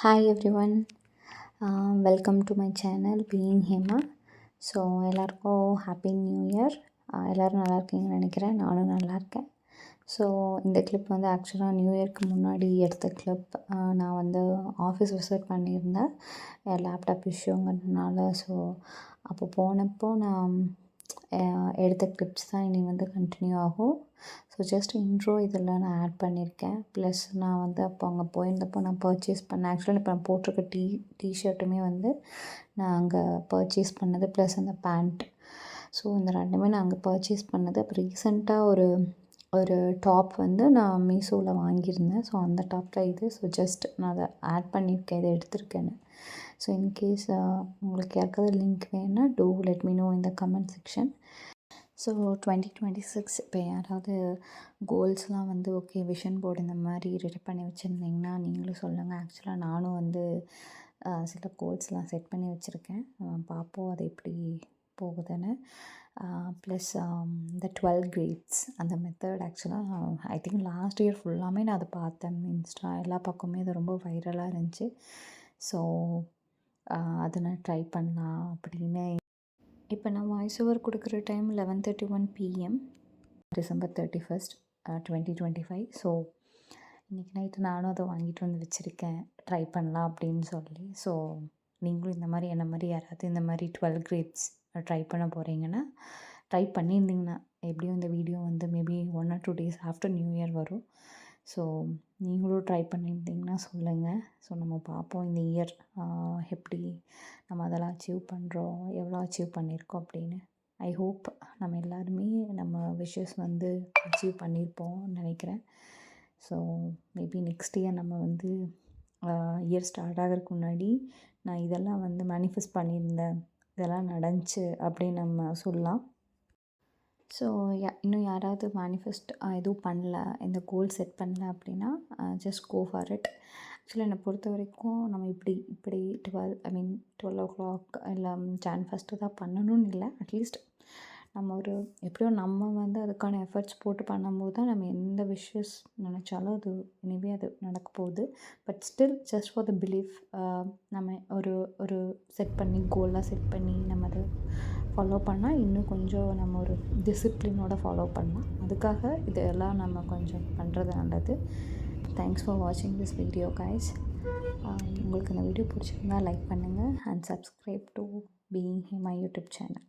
Hi everyone, welcome to my channel Being Hema. So எல்லாருக்கும் happy new year. எல்லோரும் நல்லா இருக்கீங்கன்னு நினைக்கிறேன். நானும் நல்லா இருக்கேன். ஸோ இந்த கிளிப் வந்து ஆக்சுவலாக நியூ இயர்க்கு முன்னாடி எடுத்த கிளிப். நான் வந்து ஆஃபீஸ் விசிட் பண்ணியிருந்தேன் லேப்டாப் இஷ்யூங்கிறதுனால. ஸோ அப்போ போனப்போ நான் எடுத்த கிளிப்ஸ் தான் இனி வந்து கண்டினியூ ஆகும். ஸோ ஜஸ்ட் இன்ட்ரோ இதில் நான் ஆட் பண்ணியிருக்கேன். ப்ளஸ் நான் வந்து அப்போ அங்கே போயிருந்தப்போ நான் பர்ச்சேஸ் பண்ணேன். ஆக்சுவலாக இப்போ நான் போட்டிருக்க டிஷர்ட்டுமே வந்து நான் அங்கே பர்ச்சேஸ் பண்ணது, ப்ளஸ் அந்த பேண்ட். ஸோ இந்த ரெண்டுமே நான் அங்கே பர்ச்சேஸ் பண்ணது. அப்போ ரீசெண்டாக ஒரு டாப் வந்து நான் மீஷோவில் வாங்கியிருந்தேன். ஸோ அந்த டாப்பில் இது. ஸோ ஜஸ்ட் நான் அதை ஆட் பண்ணியிருக்கேன், இதை எடுத்திருக்கேன்னு. ஸோ இன்கேஸ் உங்களுக்கு யாருக்காவது லிங்க் வேணுன்னா டூ லெட் மீ நோ இந்த கமெண்ட் செக்ஷன். ஸோ 2026 இப்போ யாராவது கோல்ஸ்லாம் வந்து ஓகே விஷன் போர்டு இந்த மாதிரி ரெடி பண்ணி வச்சுருந்தீங்கன்னா நீங்களும் சொல்லுங்கள். ஆக்சுவலாக நானும் வந்து சில கோல்ஸ்லாம் செட் பண்ணி வச்சுருக்கேன். பார்ப்போம் அது எப்படி போகுதுன்னு. ப்ளஸ் இந்த 12 கிரேட்ஸ் அந்த மெத்தட் ஆக்சுவலாக ஐ திங்க் லாஸ்ட் இயர் ஃபுல்லாமே நான் அதை பார்த்தேன். இன்ஸ்டா எல்லா பக்கமே அது ரொம்ப வைரலாக இருந்துச்சு. ஸோ அதை நான் ட்ரை பண்ணலாம் அப்படின்னு. இப்போ நான் வாய்ஸ் ஓவர் கொடுக்குற time 11:31 PM December 31st 2025. So இன்றைக்கி நைட்டு நானும் அதை வாங்கிட்டு வந்து வச்சுருக்கேன், ட்ரை பண்ணலாம் அப்படின்னு சொல்லி. ஸோ நீங்களும் இந்த மாதிரி என்ன மாதிரி யாராவது இந்த மாதிரி 12 கிரேட்ஸ் ட்ரை பண்ண போகிறீங்கன்னா, ட்ரை பண்ணியிருந்தீங்கன்னா எப்படியும் இந்த வீடியோ வந்து maybe 1 or 2 days after new year வரும். ஸோ நீங்களும் ட்ரை பண்ணியிருந்தீங்கன்னா சொல்லுங்கள். ஸோ நம்ம பார்ப்போம் இந்த இயர் எப்படி நம்ம அதெல்லாம் அச்சீவ் பண்ணுறோம், எவ்வளோ அச்சீவ் பண்ணியிருக்கோம் அப்படின்னு. ஐ ஹோப் நம்ம எல்லாருமே நம்ம விஷஸ் வந்து அச்சீவ் பண்ணியிருப்போம்னு நினைக்கிறேன். ஸோ மேபி நெக்ஸ்ட் இயர் நம்ம வந்து இயர் ஸ்டார்ட் ஆகிறதுக்கு முன்னாடி நான் இதெல்லாம் வந்து மேனிஃபெஸ்ட் பண்ணியிருந்தேன், இதெல்லாம் நடந்துச்சு அப்படின்னு நம்ம சொல்லலாம். ஸோ இன்னும் யாராவது மேனிஃபெஸ்ட் எதுவும் பண்ணல, இந்த கோல் செட் பண்ணல அப்படின்னா ஜஸ்ட் கோ ஃபார் இட். ஆக்சுவலாக என்னை பொறுத்த வரைக்கும் நம்ம இப்படி 12 o'clock இல்லை Jan 1st தான் பண்ணணும்னு இல்லை. அட்லீஸ்ட் நம்ம எப்படியோ நம்ம வந்து அதுக்கான எஃபர்ட்ஸ் போட்டு பண்ணும்போது தான் நம்ம எந்த விஷஸ் நினச்சாலும் அது இனிமே அது நடக்க போகுது. But still just for the belief நம்ம ஒரு செட் பண்ணி கோலாக செட் பண்ணி நம்ம அதை ஃபாலோ பண்ணால் இன்னும் கொஞ்சம் நம்ம ஒரு டிசிப்ளினோட ஃபாலோ பண்ணலாம். அதுக்காக இதெல்லாம் நம்ம கொஞ்சம் பண்ணுறது நல்லது. தேங்க்ஸ் ஃபார் வாட்சிங் திஸ் வீடியோ கைஸ். உங்களுக்கு இந்த வீடியோ பிடிச்சிருந்தா லைக் பண்ணுங்கள் and subscribe to being Hima YouTube channel.